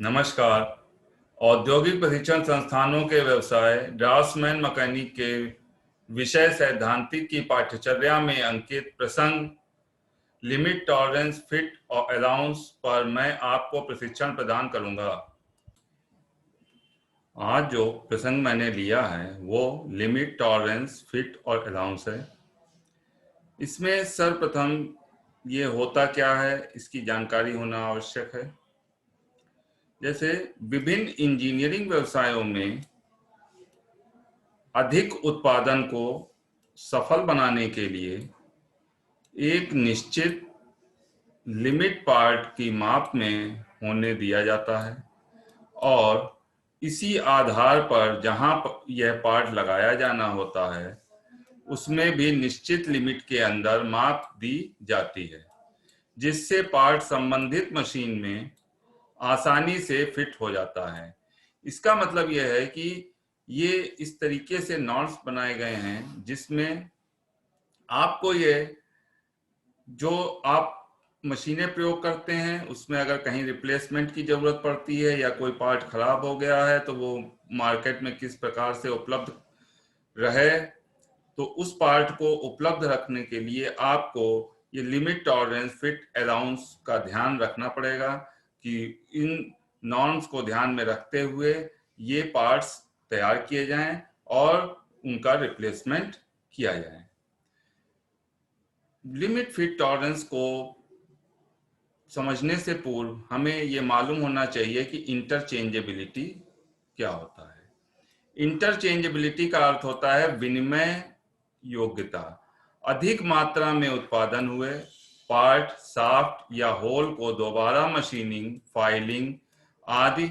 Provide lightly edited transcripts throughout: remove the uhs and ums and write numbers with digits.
नमस्कार। औद्योगिक प्रशिक्षण संस्थानों के व्यवसाय ड्राफ्ट्समैन मैकेनिक के विषय सैद्धांतिक की पाठ्यचर्या में अंकित प्रसंग लिमिट टॉलरेंस फिट और अलाउंस पर मैं आपको प्रशिक्षण प्रदान करूंगा। आज जो प्रसंग मैंने लिया है वो लिमिट टॉलरेंस फिट और अलाउंस है। इसमें सर्वप्रथम ये होता क्या है इसकी जानकारी होना आवश्यक है। जैसे विभिन्न इंजीनियरिंग व्यवसायों में अधिक उत्पादन को सफल बनाने के लिए एक निश्चित लिमिट पार्ट की माप में होने दिया जाता है और इसी आधार पर जहां यह पार्ट लगाया जाना होता है उसमें भी निश्चित लिमिट के अंदर माप दी जाती है, जिससे पार्ट संबंधित मशीन में आसानी से फिट हो जाता है। इसका मतलब यह है कि ये इस तरीके से नॉर्म्स बनाए गए हैं जिसमें आपको ये जो आप मशीनें प्रयोग करते हैं उसमें अगर कहीं रिप्लेसमेंट की जरूरत पड़ती है या कोई पार्ट खराब हो गया है तो वो मार्केट में किस प्रकार से उपलब्ध रहे, तो उस पार्ट को उपलब्ध रखने के लिए आपको ये लिमिट टॉलरेंस फिट अलाउंस का ध्यान रखना पड़ेगा कि इन नॉर्म्स को ध्यान में रखते हुए ये पार्ट्स तैयार किए जाएं और उनका रिप्लेसमेंट किया जाए। लिमिट फिट टॉलरेंस को समझने से पूर्व हमें ये मालूम होना चाहिए कि इंटरचेंजेबिलिटी क्या होता है। इंटरचेंजेबिलिटी का अर्थ होता है विनिमय योग्यता। अधिक मात्रा में उत्पादन हुए पार्ट, शाफ्ट या होल को दोबारा मशीनिंग, फाइलिंग आदि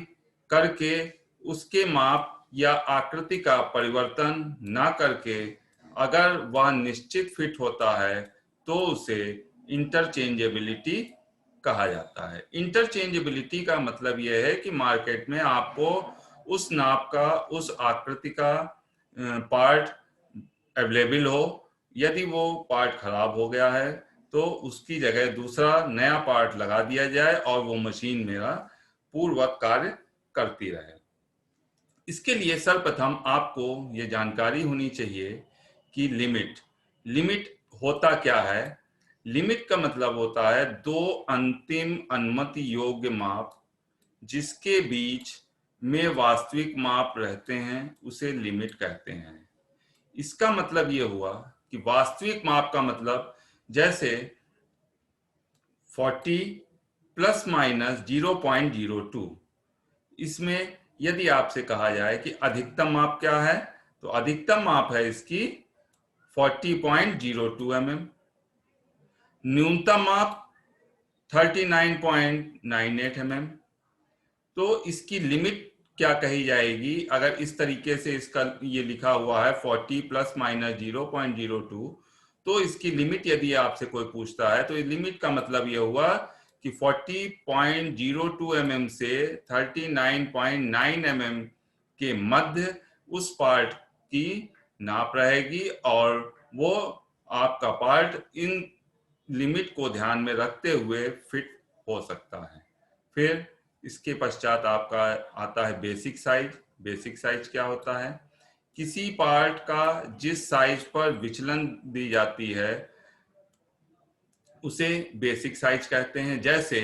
करके उसके माप या आकृति का परिवर्तन न करके अगर वह निश्चित फिट होता है तो उसे इंटरचेंजेबिलिटी कहा जाता है। इंटरचेंजेबिलिटी का मतलब यह है कि मार्केट में आपको उस नाप का, उस आकृति का पार्ट अवेलेबल हो। यदि वो पार्ट खराब हो गया है तो उसकी जगह दूसरा नया पार्ट लगा दिया जाए और वो मशीन मेरा पूर्ववत कार्य करती रहे। इसके लिए सर्वप्रथम आपको ये जानकारी होनी चाहिए कि लिमिट होता क्या है। लिमिट का मतलब होता है दो अंतिम अनुमति योग्य माप जिसके बीच में वास्तविक माप रहते हैं उसे लिमिट कहते हैं। इसका मतलब ये हुआ कि वास्तविक माप का मतलब जैसे 40 प्लस माइनस 0.02। इसमें यदि आपसे कहा जाए कि अधिकतम माप क्या है तो अधिकतम माप है इसकी 40.02 mm, न्यूनतम माप 39.98 mm। तो इसकी लिमिट क्या कही जाएगी अगर इस तरीके से इसका ये लिखा हुआ है 40 प्लस माइनस 0.02, तो इसकी लिमिट यदि आपसे कोई पूछता है तो लिमिट का मतलब ये हुआ कि 40.02 mm से 39.9 mm के मध्य उस पार्ट की नाप रहेगी और वो आपका पार्ट इन लिमिट को ध्यान में रखते हुए फिट हो सकता है। फिर इसके पश्चात आपका आता है बेसिक साइज। बेसिक साइज क्या होता है? किसी पार्ट का जिस साइज पर विचलन दी जाती है उसे बेसिक साइज कहते हैं। जैसे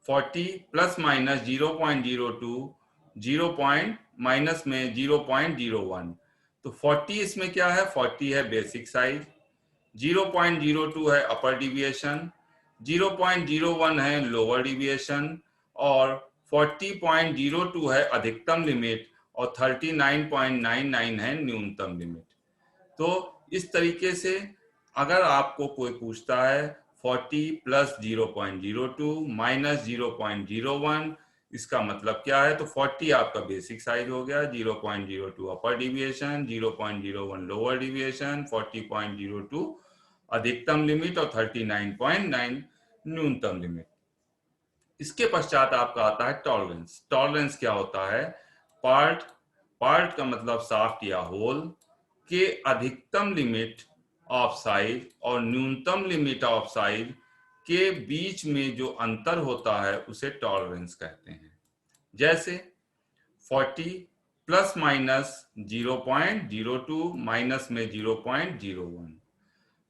40 प्लस माइनस 0.02, 0 पॉइंट माइनस में 0.01, तो 40 इसमें क्या है? 40 है बेसिक साइज, 0.02 है अपर डिविएशन, 0.01 है लोअर डिविएशन और 40.02 है अधिकतम लिमिट और 39.99 है न्यूनतम लिमिट। तो इस तरीके से अगर आपको कोई पूछता है 40 प्लस 0.02 माइनस 0.01 इसका मतलब क्या है, तो 40 आपका बेसिक साइज हो गया, 0.02 अपर डिविएशन, 0.01 लोअर डिविएशन, 40.02 अधिकतम लिमिट और 39.9 न्यूनतम लिमिट। इसके पश्चात आपका आता है टॉलरेंस। टॉलरेंस क्या होता है? पार्ट का मतलब शाफ्ट या होल के अधिकतम लिमिट ऑफ साइज और न्यूनतम लिमिट ऑफ साइज के बीच में जो अंतर होता है उसे टॉलरेंस कहते हैं। जैसे 40 प्लस माइनस 0.02 माइनस में 0.01,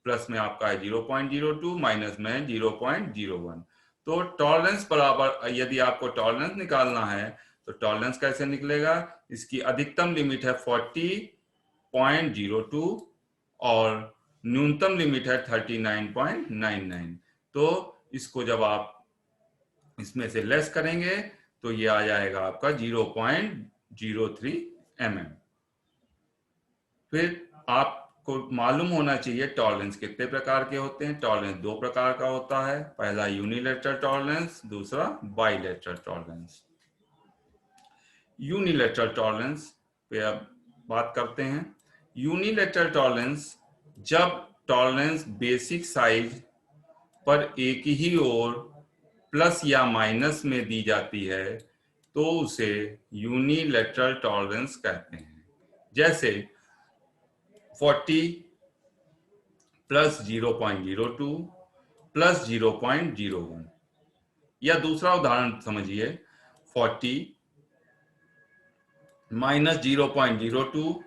प्लस में आपका है 0.02, माइनस में 0.01। तो टॉलरेंस बराबर, यदि आपको टॉलरेंस निकालना है तो टॉलरेंस कैसे निकलेगा, इसकी अधिकतम लिमिट है 40.02 और न्यूनतम लिमिट है 39.99। तो इसको जब आप इसमें से लेस करेंगे तो ये आ जाएगा आपका 0.03 mm। फिर आपको मालूम होना चाहिए टॉलरेंस कितने प्रकार के होते हैं। टॉलरेंस दो प्रकार का होता है, पहला यूनिलैटरल टॉलरेंस, दूसरा बाइलैटरल टॉलरेंस। यूनिलैटरल टॉलरेंस पे अब बात करते हैं। यूनिलैटरल टॉलरेंस, जब टॉलरेंस बेसिक साइज पर एक ही ओर प्लस या माइनस में दी जाती है तो उसे यूनिलैटरल टॉलरेंस कहते हैं। जैसे 40 प्लस 0.02 प्लस 0.01, या दूसरा उदाहरण समझिए 40 माइनस 0.02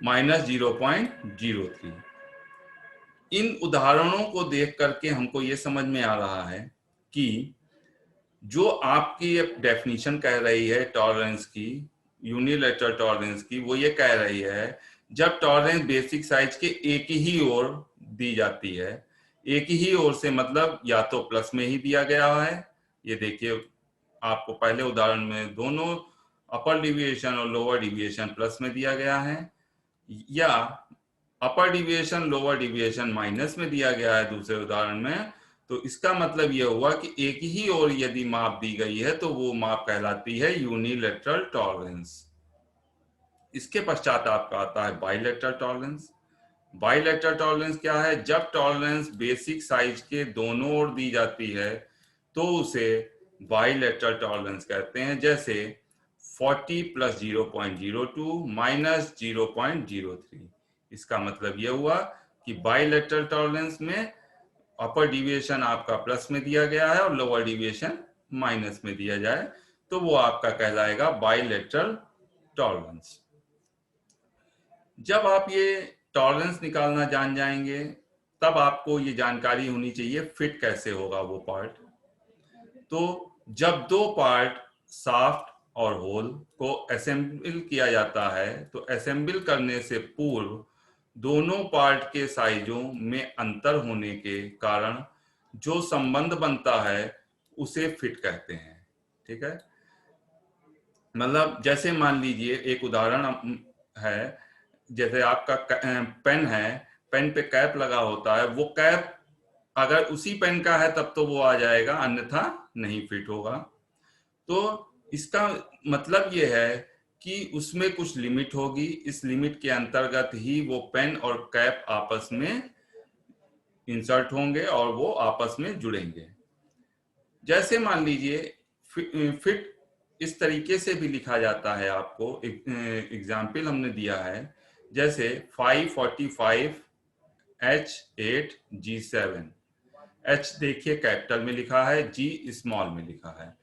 माइनस 0.03। इन उदाहरणों को देख करके हमको ये समझ में आ रहा है कि जो आपकी डेफिनेशन कह रही है टॉलरेंस की, यूनिलैटरल टॉलरेंस की, वो ये कह रही है जब टॉलरेंस बेसिक साइज के एक ही ओर दी जाती है। एक ही ओर से मतलब या तो प्लस में ही दिया गया है, ये देखिए आपको पहले उदाहरण में दोनों अपर डिविएशन और लोअर डिविएशन प्लस में दिया गया है, या अपर डिविएशन लोअर डिविएशन माइनस में दिया गया है दूसरे उदाहरण में। तो इसका मतलब यह हुआ कि एक ही ओर यदि माप दी गई है तो वो माप कहलाती है यूनिलैटरल टॉलरेंस। इसके पश्चात आपका आता है बाइलैटरल टॉलरेंस। बाइलैटरल टॉलरेंस क्या है, जब टॉलरेंस बेसिक साइज के दोनों ओर दी जाती है तो उसे बाइलैटरल टॉलरेंस कहते हैं। जैसे 40 प्लस 0.02 माइनस 0.03। इसका मतलब यह हुआ कि बाइलैटरल टॉलरेंस में अपर डिविएशन आपका प्लस में दिया गया है और लोअर डिविएशन माइनस में दिया जाए तो वो आपका कहलाएगा बाइलैटरल टॉलरेंस। जब आप ये टॉलरेंस निकालना जान जाएंगे तब आपको ये जानकारी होनी चाहिए फिट कैसे होगा वो पार्ट। तो जब दो पार्ट शाफ्ट और होल को असेंबल किया जाता है तो असेंबल करने से पूर्व दोनों पार्ट के साइजों में अंतर होने के कारण जो संबंध बनता है उसे फिट कहते हैं। ठीक है, मतलब जैसे मान लीजिए एक उदाहरण है, जैसे आपका पेन है, पेन पे कैप लगा होता है, वो कैप अगर उसी पेन का है तब तो वो आ जाएगा, अन्यथा नहीं फिट होगा। तो इसका मतलब ये है कि उसमें कुछ लिमिट होगी, इस लिमिट के अंतर्गत ही वो पेन और कैप आपस में इंसर्ट होंगे और वो आपस में जुड़ेंगे। जैसे मान लीजिए फिट इस तरीके से भी लिखा जाता है, आपको एग्जाम्पल हमने दिया है। जैसे 545 H8 G7, H देखिए कैपिटल में लिखा है, G स्मॉल में लिखा है।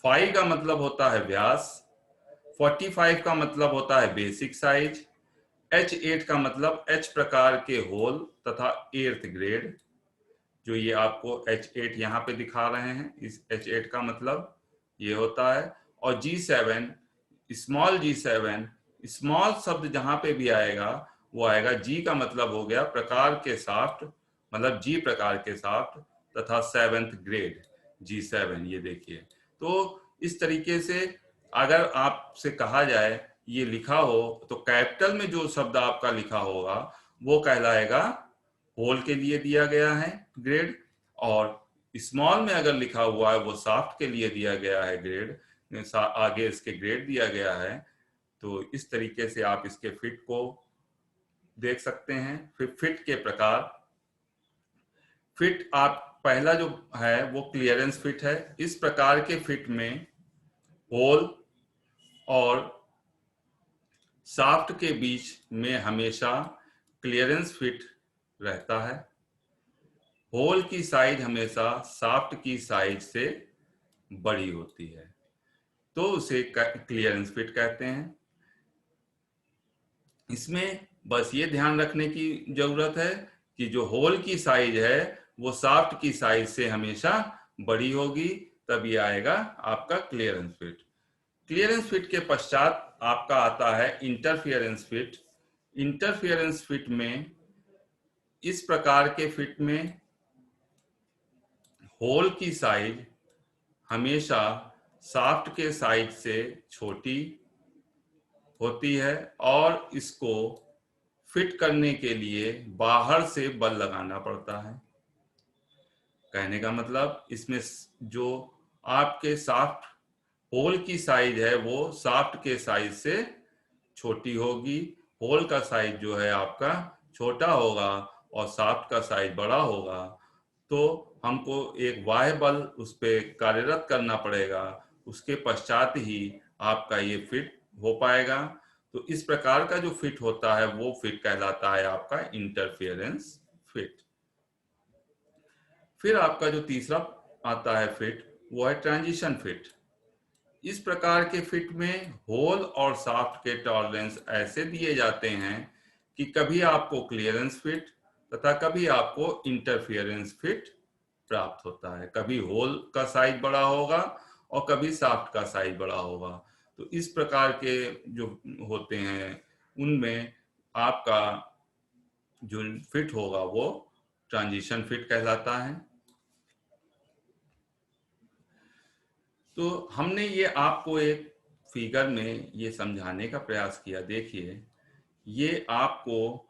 5 का मतलब होता है व्यास, 45 का मतलब होता है बेसिक साइज, H8 का मतलब H प्रकार के होल तथा एर्थ ग्रेड, जो ये आपको H8 यहाँ पे दिखा रहे हैं, इस H8 का मतलब ये होता है। और G7 स्मॉल G7, स्मॉल शब्द जहां पे भी आएगा वो आएगा, G का मतलब हो गया प्रकार के साफ्ट, मतलब G प्रकार के साफ्ट तथा 7th ग्रेड G7। ये देखिए, तो इस तरीके से अगर आपसे कहा जाए ये लिखा हो तो कैपिटल में जो शब्द आपका लिखा होगा वो कहलाएगा होल के लिए दिया गया है ग्रेड, और स्मॉल में अगर लिखा हुआ है वो साफ्ट के लिए दिया गया है ग्रेड, आगे इसके ग्रेड दिया गया है। तो इस तरीके से आप इसके फिट को देख सकते हैं। फिर फिट के प्रकार, फिट आप पहला जो है वो क्लियरेंस फिट है। इस प्रकार के फिट में होल और शाफ्ट के बीच में हमेशा क्लियरेंस फिट रहता है। होल की साइज हमेशा शाफ्ट की साइज से बड़ी होती है। तो उसे क्लियरेंस फिट कहते हैं। इसमें बस ये ध्यान रखने की जरूरत है कि जो होल की साइज है वो शाफ्ट की साइज से हमेशा बड़ी होगी, तब ये आएगा आपका क्लियरेंस फिट। क्लियरेंस फिट के पश्चात आपका आता है इंटरफियरेंस फिट। इंटरफियरेंस फिट में इस प्रकार के फिट में होल की साइज हमेशा शाफ्ट के साइज से छोटी होती है और इसको फिट करने के लिए बाहर से बल लगाना पड़ता है। कहने का मतलब इसमें जो आपके शाफ्ट होल की साइज है वो शाफ्ट के साइज से छोटी होगी। होल का साइज जो है आपका छोटा होगा और शाफ्ट का साइज बड़ा होगा, तो हमको एक बाह्य बल उस पर कार्यरत करना पड़ेगा, उसके पश्चात ही आपका ये फिट हो पाएगा। तो इस प्रकार का जो फिट होता है वो फिट कहलाता है आपका इंटरफेरेंस फिट। फिर आपका जो तीसरा आता है फिट वो है ट्रांजिशन फिट। इस प्रकार के फिट में होल और शाफ्ट के टॉलरेंस ऐसे दिए जाते हैं कि कभी आपको क्लियरेंस फिट तथा कभी आपको इंटरफियरेंस फिट प्राप्त होता है। कभी होल का साइज बड़ा होगा और कभी शाफ्ट का साइज बड़ा होगा। तो इस प्रकार के जो होते हैं उनमें आपका जो फिट होगा वो ट्रांजिशन फिट कहलाता है। तो हमने ये आपको एक फिगर में ये समझाने का प्रयास किया। देखिए, ये आपको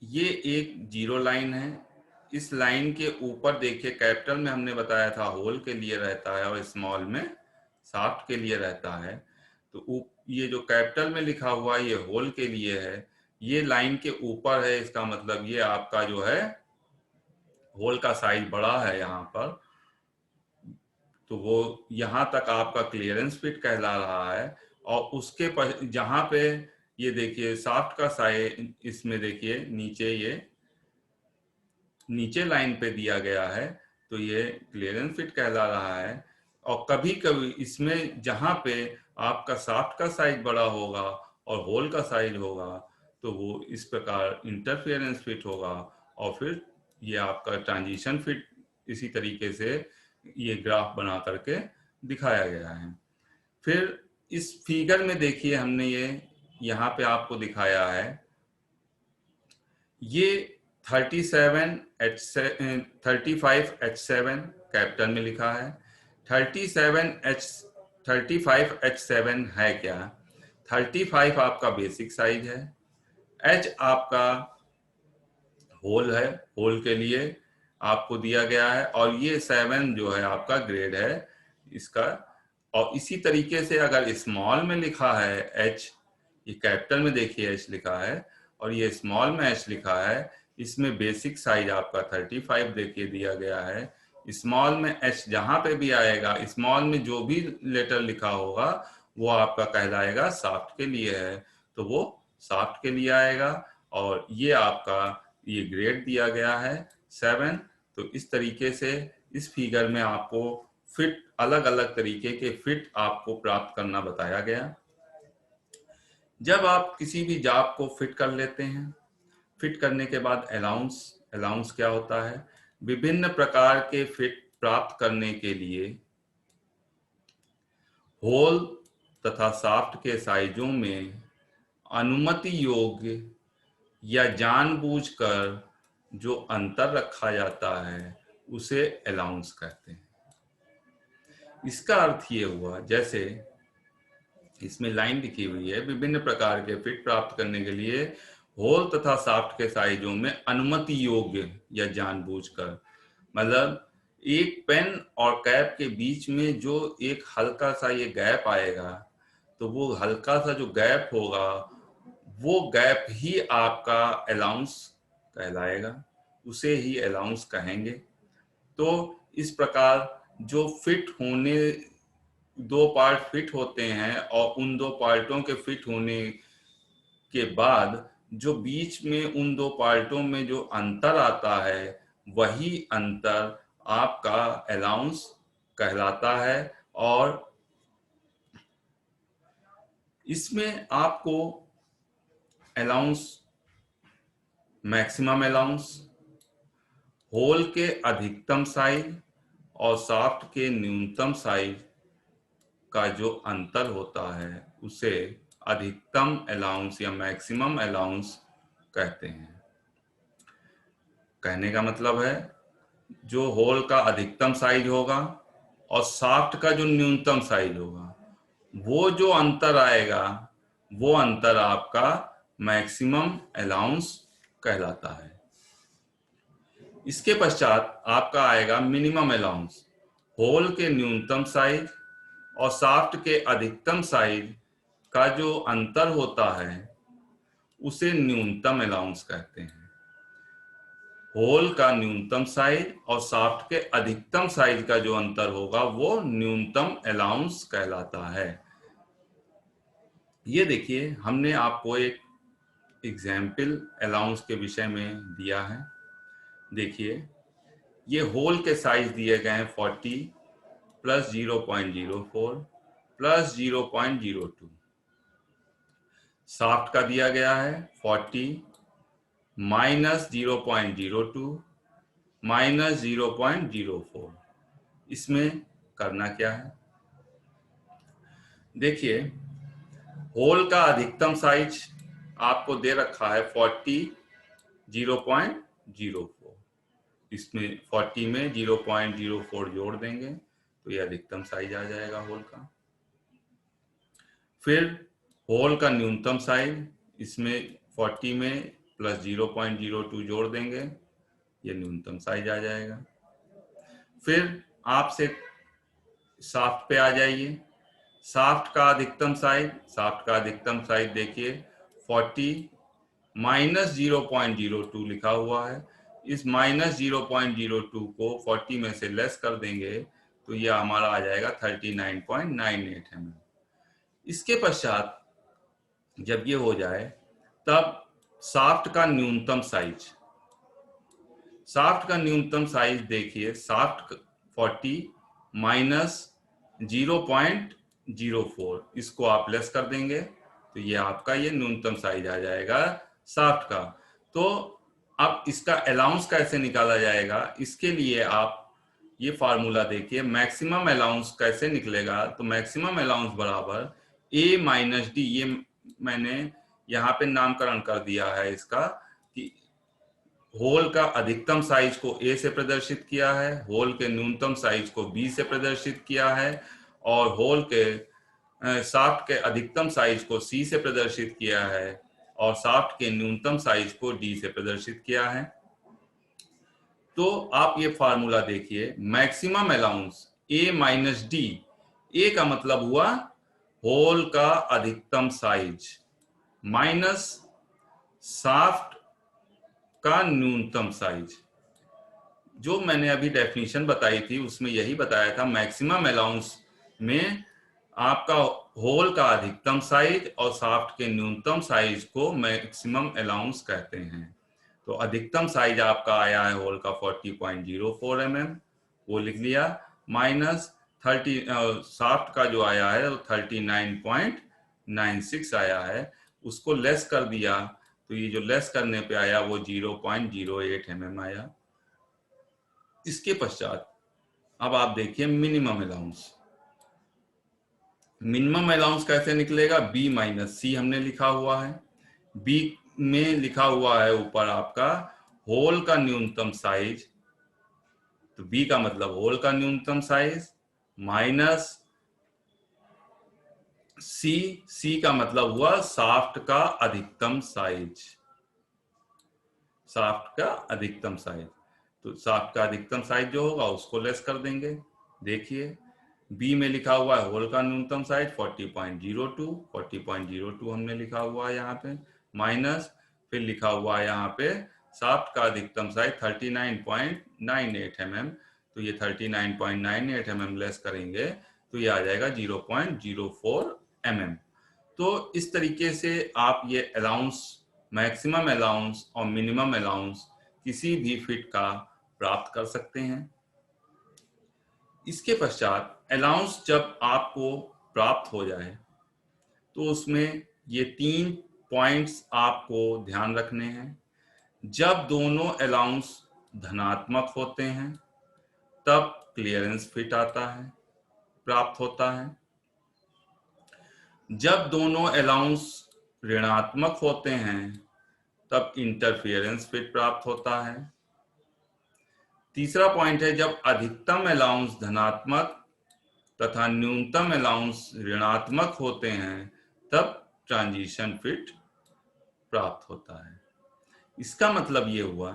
ये एक जीरो लाइन है। इस लाइन के ऊपर देखिए कैपिटल में हमने बताया था होल के लिए रहता है और स्मॉल में शाफ्ट के लिए रहता है। तो ये जो कैपिटल में लिखा हुआ है ये होल के लिए है, ये लाइन के ऊपर है, इसका मतलब ये आपका जो है होल का साइज बड़ा है यहाँ पर। तो वो यहाँ तक आपका क्लियरेंस फिट कहला रहा है। और उसके जहाँ पे ये देखिए शाफ्ट का साइज, इसमें देखिए नीचे ये नीचे लाइन पे दिया गया है, तो ये क्लियरेंस फिट कहला रहा है। और कभी कभी इसमें जहाँ पे आपका शाफ्ट का साइज बड़ा होगा और होल का साइज होगा तो वो इस प्रकार इंटरफेरेंस फिट होगा। और फिर ये आपका ट्रांजिशन फिट इसी तरीके से ये ग्राफ बना करके दिखाया गया है। फिर इस फिगर में देखिए हमने ये यहाँ पे आपको दिखाया है, ये 35H7 कैपिटल में लिखा है। 35H7 है क्या? 35 आपका बेसिक साइज है, H आपका होल है, होल के लिए आपको दिया गया है, और ये 7 जो है आपका ग्रेड है इसका। और इसी तरीके से अगर स्मॉल में लिखा है H, ये कैपिटल में देखिए H लिखा है और ये स्मॉल में H लिखा है, इसमें बेसिक साइज आपका 35 देखिए दिया गया है। स्मॉल में H जहां पे भी आएगा, स्मॉल में जो भी लेटर लिखा होगा वो आपका कहलाएगा शाफ्ट के लिए है, तो वो शाफ्ट के लिए आएगा। और ये आपका ये ग्रेड दिया गया है 7। तो इस तरीके से इस फिगर में आपको फिट, अलग अलग तरीके के फिट आपको प्राप्त करना बताया गया। जब आप किसी भी जॉब को फिट कर लेते हैं, फिट करने के बाद अलाउंस, अलाउंस क्या होता है? विभिन्न प्रकार के फिट प्राप्त करने के लिए होल तथा शाफ्ट के साइजों में अनुमति योग्य या जानबूझकर जो अंतर रखा जाता है उसे अलाउंस कहते हैं। इसका अर्थ ये हुआ, जैसे इसमें लाइन लिखी हुई है, विभिन्न प्रकार के फिट प्राप्त करने के लिए होल तथा शाफ्ट के साइजों में अनुमति योग्य या जानबूझकर, मतलब एक पेन और कैप के बीच में जो एक हल्का सा ये गैप आएगा, तो वो हल्का सा जो गैप होगा वो गैप ही आपका अलाउंस कहलाएगा, उसे ही अलाउंस कहेंगे। तो इस प्रकार जो फिट होने, दो पार्ट फिट होते हैं और उन दो पार्टों के फिट होने के बाद जो बीच में उन दो पार्टों में जो अंतर आता है वही अंतर आपका अलाउंस कहलाता है। और इसमें आपको अलाउंस, मैक्सिमम अलाउंस, होल के अधिकतम साइज और शाफ्ट के न्यूनतम साइज का जो अंतर होता है उसे अधिकतम अलाउंस या मैक्सिमम अलाउंस कहते हैं। कहने का मतलब है जो होल का अधिकतम साइज होगा और शाफ्ट का जो न्यूनतम साइज होगा, वो जो अंतर आएगा वो अंतर आपका मैक्सिमम अलाउंस कहलाता है। इसके पश्चात आपका आएगा मिनिमम अलाउंस। होल के न्यूनतम साइज और शाफ्ट के अधिकतम साइज का जो अंतर होता है उसे न्यूनतम अलाउंस कहते हैं। होल का न्यूनतम साइज और शाफ्ट के अधिकतम साइज का जो अंतर होगा वो न्यूनतम अलाउंस कहलाता है। ये देखिए, हमने आपको एक एग्जाम्पल अलाउंस के विषय में दिया है। देखिए, ये होल के साइज दिए गए हैं 40 प्लस 0.04 प्लस 0.02। शाफ्ट का दिया गया है 40 माइनस 0.02 माइनस 0.04। इसमें करना क्या है, देखिए होल का अधिकतम साइज आपको दे रखा है 40 0.04। इसमें 40 में 0.04 जोड़ देंगे तो ये अधिकतम साइज आ जाएगा होल का। फिर होल का न्यूनतम साइज, इसमें 40 में प्लस 0.02 जोड़ देंगे, ये न्यूनतम साइज आ जाएगा। फिर आपसे शाफ्ट पे आ जाइए। शाफ्ट का अधिकतम साइज, शाफ्ट का अधिकतम साइज देखिए 40 माइनस 0.02 लिखा हुआ है। इस माइनस 0.02 को 40 में से लेस कर देंगे तो यह हमारा आ जाएगा 39.98 mm। इसके पश्चात जब ये हो जाए तब शाफ्ट का न्यूनतम साइज, शाफ्ट का न्यूनतम साइज देखिए, शाफ्ट 40 माइनस 0.04, इसको आप लेस कर देंगे तो ये आपका ये न्यूनतम साइज आ जाएगा शाफ्ट का। तो अब इसका अलाउंस कैसे निकाला जाएगा, इसके लिए आप ये फार्मूला देखिए। मैक्सिमम अलाउंस कैसे निकलेगा, तो मैक्सिमम अलाउंस बराबर ए माइनस डी, ये मैंने यहाँ पे नामकरण कर दिया है इसका कि होल का अधिकतम साइज को ए से प्रदर्शित किया है, होल के न्यूनतम साइज को बी से प्रदर्शित किया है और होल के शाफ्ट के अधिकतम साइज को सी से प्रदर्शित किया है और शाफ्ट के न्यूनतम साइज को डी से प्रदर्शित किया है। तो आप ये फार्मूला देखिए, मैक्सिमम अलाउंस ए माइनस डी, ए का मतलब हुआ होल का अधिकतम साइज माइनस शाफ्ट का न्यूनतम साइज। जो मैंने अभी डेफिनेशन बताई थी उसमें यही बताया था, मैक्सिमम अलाउंस में आपका होल का अधिकतम साइज और शाफ्ट के न्यूनतम साइज को मैक्सिमम अलाउंस कहते हैं। तो अधिकतम साइज आपका आया है होल का 40.04 mm, वो लिख लिया, माइनस 30 शाफ्ट का जो आया है वो 39.96 आया है, उसको लेस कर दिया तो ये जो लेस करने पे आया वो 0.08 mm आया। इसके पश्चात अब आप देखिए मिनिमम अलाउंस। मिनिमम अलाउंस कैसे निकलेगा, बी माइनस सी हमने लिखा हुआ है। बी में लिखा हुआ है ऊपर आपका होल का न्यूनतम साइज, तो बी का मतलब होल का न्यूनतम साइज माइनस सी, सी का मतलब हुआ शाफ्ट का अधिकतम साइज, शाफ्ट का अधिकतम साइज। तो शाफ्ट का अधिकतम साइज जो होगा उसको लेस कर देंगे। देखिए बी में लिखा हुआ है होल का न्यूनतम साइज 40.02, 40.02 हमने लिखा हुआ है यहाँ पे, माइनस फिर लिखा हुआ है यहाँ पे शाफ्ट का अधिकतम साइज 39.98 mm। तो ये 39.98 mm लेस करेंगे तो ये आ जाएगा 0.04 mm। तो इस तरीके से आप ये अलाउंस, मैक्सिमम अलाउंस और मिनिमम अलाउंस किसी भी फिट का प्राप्त कर सकते हैं। इसके पश्चात अलाउंस जब आपको प्राप्त हो जाए तो उसमें ये 3 पॉइंट्स आपको ध्यान रखने हैं। जब दोनों अलाउंस धनात्मक होते हैं तब क्लियरेंस फिट आता है, प्राप्त होता है। जब दोनों अलाउंस ऋणात्मक होते हैं तब इंटरफेरेंस फिट प्राप्त होता है। तीसरा पॉइंट है, जब अधिकतम अलाउंस धनात्मक तथा न्यूनतम अलाउंस ऋणात्मक होते हैं तब ट्रांजिशन फिट प्राप्त होता है। इसका मतलब ये हुआ,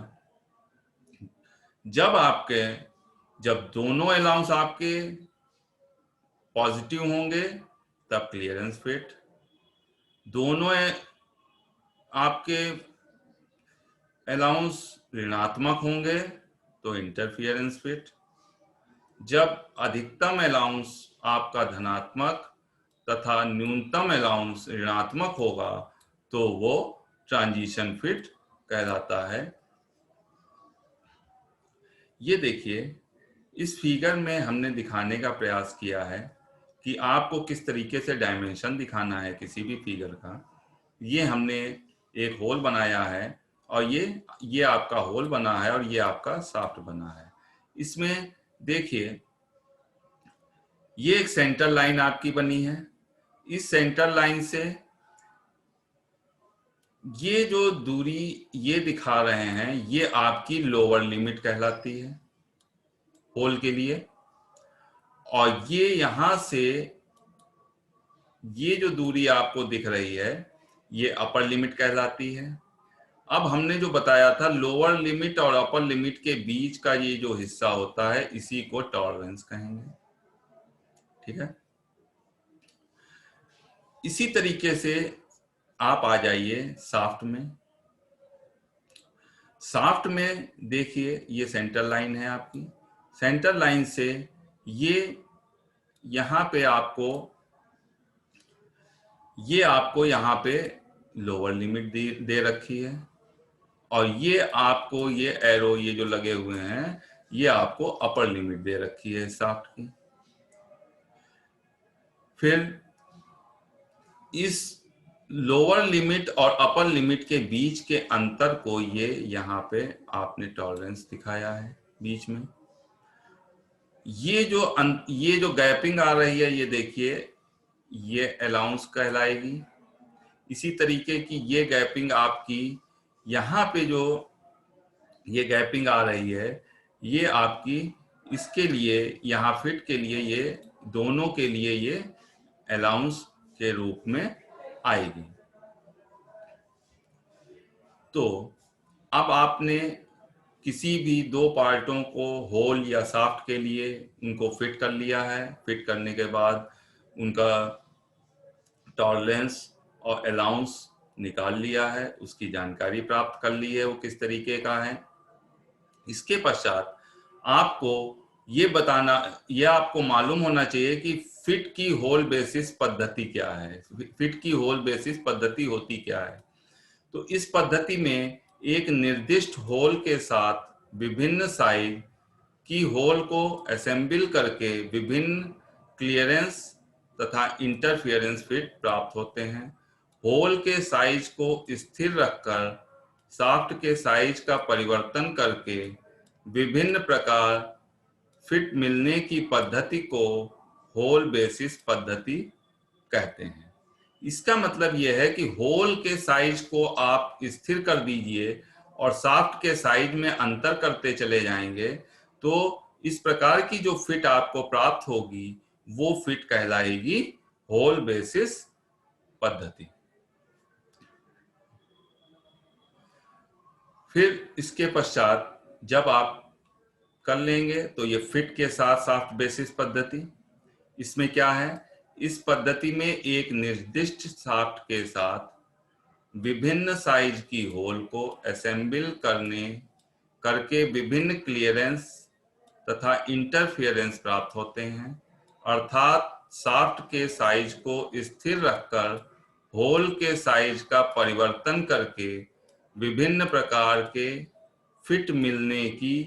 जब दोनों अलाउंस आपके पॉजिटिव होंगे तब क्लियरेंस फिट, दोनों आपके अलाउंस ऋणात्मक होंगे तो इंटरफियरेंस फिट, जब अधिकतम अलाउंस आपका धनात्मक तथा न्यूनतम अलाउंस ऋणात्मक होगा तो वो ट्रांजिशन फिट कहलाता है। ये देखिए, इस फिगर में हमने दिखाने का प्रयास किया है कि आपको किस तरीके से डायमेंशन दिखाना है किसी भी फिगर का। ये हमने एक होल बनाया है और ये आपका होल बना है और ये आपका शाफ्ट बना है। इसमें देखिए, ये एक सेंटर लाइन आपकी बनी है। इस सेंटर लाइन से ये जो दूरी ये दिखा रहे हैं ये आपकी लोअर लिमिट कहलाती है होल के लिए, और ये यहां से ये जो दूरी आपको दिख रही है ये अपर लिमिट कहलाती है। अब हमने जो बताया था, लोअर लिमिट और अपर लिमिट के बीच का ये जो हिस्सा होता है इसी को टॉलरेंस कहेंगे। ठीक है, इसी तरीके से आप आ जाइए शाफ्ट में। शाफ्ट में देखिए, ये सेंटर लाइन है आपकी। सेंटर लाइन से ये यहां पे आपको यहाँ पे लोअर लिमिट दे रखी है, और ये आपको ये एरो ये जो लगे हुए हैं ये आपको अपर लिमिट दे रखी है शाफ्ट की। फिर इस लोअर लिमिट और अपर लिमिट के बीच के अंतर को ये यहाँ पे आपने टॉलरेंस दिखाया है बीच में। ये जो गैपिंग आ रही है ये देखिए, ये अलाउंस कहलाएगी। इसी तरीके की ये गैपिंग आपकी यहाँ पे जो ये गैपिंग आ रही है ये आपकी इसके लिए यहाँ फिट के लिए ये दोनों के लिए ये अलाउंस के रूप में आएगी। तो अब आपने किसी भी दो पार्टों को होल या शाफ्ट के लिए उनको फिट कर लिया है। फिट करने के बाद उनका टॉलरेंस और अलाउंस निकाल लिया है, उसकी जानकारी प्राप्त कर ली है वो किस तरीके का है। इसके पश्चात ये आपको मालूम होना चाहिए कि फिट की होल बेसिस पद्धति क्या है। फिट की होल बेसिस पद्धति होती क्या है? तो इस पद्धति में एक निर्दिष्ट होल के साथ विभिन्न साइज की होल को असेंबल करके विभिन्न क्लियरेंस तथा इंटरफेरेंस फिट प्राप्त होते हैं। होल के साइज को स्थिर रखकर शाफ्ट के साइज का परिवर्तन करके विभिन्न प्रकार फिट मिलने की पद्धति को होल बेसिस पद्धति कहते हैं। इसका मतलब यह है कि होल के साइज को आप स्थिर कर दीजिए और शाफ्ट के साइज में अंतर करते चले जाएंगे तो इस प्रकार की जो फिट आपको प्राप्त होगी वो फिट कहलाएगी होल बेसिस पद्धति। फिर इसके पश्चात जब आप कर लेंगे तो ये फिट के साथ शाफ्ट बेसिस पद्धति, इसमें क्या है, इस पद्धति में एक निर्दिष्ट शाफ्ट के साथ विभिन्न साइज की होल को असेंबल करके विभिन्न क्लियरेंस तथा इंटरफेरेंस प्राप्त होते हैं। अर्थात शाफ्ट के साइज को स्थिर रखकर होल के साइज का परिवर्तन करके विभिन्न प्रकार के फिट मिलने की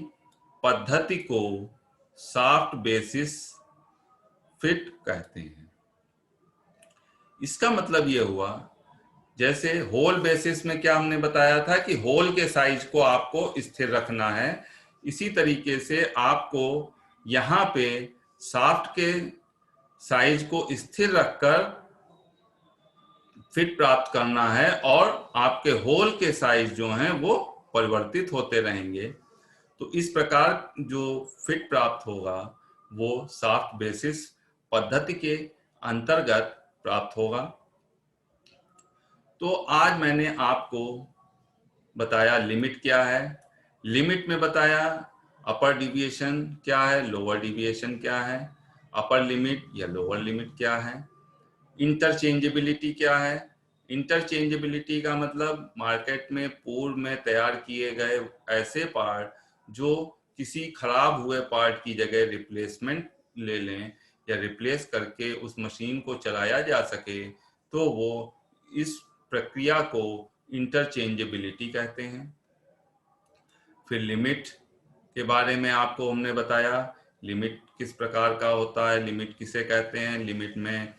पद्धति को शाफ्ट बेसिस फिट कहते हैं। इसका मतलब ये हुआ, जैसे होल बेसिस में क्या हमने बताया था कि होल के साइज को आपको स्थिर रखना है, इसी तरीके से आपको यहाँ पे शाफ्ट के साइज को स्थिर रखकर फिट प्राप्त करना है और आपके होल के साइज जो हैं वो परिवर्तित होते रहेंगे। तो इस प्रकार जो फिट प्राप्त होगा वो शाफ्ट बेसिस पद्धति के अंतर्गत प्राप्त होगा। तो आज मैंने आपको बताया लिमिट क्या है, लिमिट में बताया अपर डिविएशन क्या है, लोअर डिविएशन क्या है, अपर लिमिट या लोअर लिमिट क्या है, इंटरचेंजेबिलिटी क्या है। इंटरचेंजेबिलिटी का मतलब मार्केट में पूर्व में तैयार किए गए ऐसे पार्ट जो किसी खराब हुए पार्ट की जगह रिप्लेसमेंट ले लें या रिप्लेस करके उस मशीन को चलाया जा सके, तो वो इस प्रक्रिया को इंटरचेंजेबिलिटी कहते हैं। फिर लिमिट के बारे में आपको हमने बताया, लिमिट किस प्रकार का होता है, लिमिट किसे कहते हैं। लिमिट में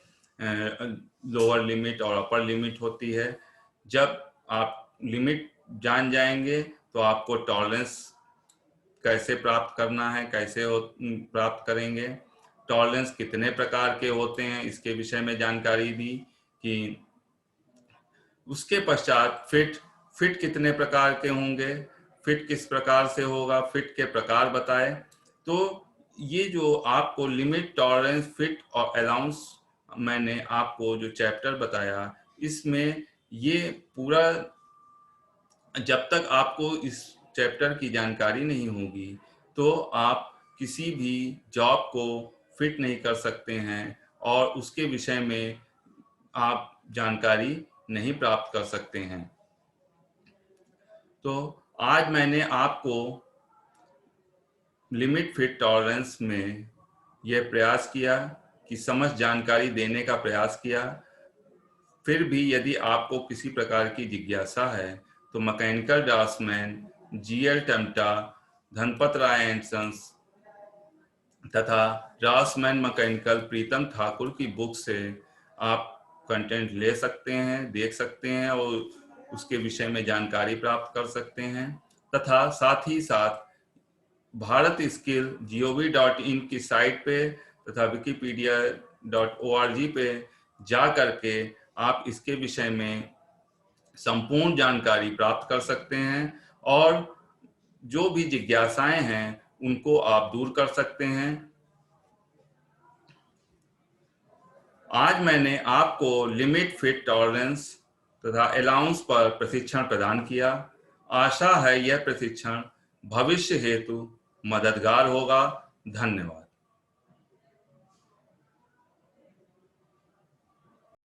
लोअर लिमिट और अपर लिमिट होती है। जब आप लिमिट जान जाएंगे तो आपको टॉलरेंस कैसे प्राप्त करना है, कैसे प्राप्त करेंगे, टॉलरेंस कितने प्रकार के होते हैं इसके विषय में जानकारी दी। कि उसके पश्चात फिट कितने प्रकार के होंगे, फिट किस प्रकार से होगा, फिट के प्रकार बताए। तो ये जो आपको लिमिट, टॉलरेंस, फिट और अलाउंस मैंने आपको जो चैप्टर बताया, इसमें ये पूरा, जब तक आपको इस चैप्टर की जानकारी नहीं होगी तो आप किसी भी जॉब को फिट नहीं कर सकते हैं और उसके विषय में आप जानकारी नहीं प्राप्त कर सकते हैं। तो आज मैंने आपको लिमिट, फिट, टॉलरेंस में यह प्रयास किया कि समझ जानकारी देने का प्रयास किया। फिर भी यदि आपको किसी प्रकार की जिज्ञासा है तो mechanical draftsman GL Tamta, Dhanpat Rai and sons तथा ड्राफ्ट्समैन मैकेनिकल प्रीतम ठाकुर की बुक से आप कंटेंट ले सकते हैं, देख सकते हैं और उसके विषय में जानकारी प्राप्त कर सकते हैं। तथा साथ ही साथ भारत स्किल gov.in की साइट पे तथा wikipedia.org पे जा करके आप इसके विषय में संपूर्ण जानकारी प्राप्त कर सकते हैं और जो भी जिज्ञासाएं हैं उनको आप दूर कर सकते हैं। आज मैंने आपको लिमिट, फिट, टॉलरेंस तथा अलाउंस पर प्रशिक्षण प्रदान किया। आशा है यह प्रशिक्षण भविष्य हेतु मददगार होगा। धन्यवाद।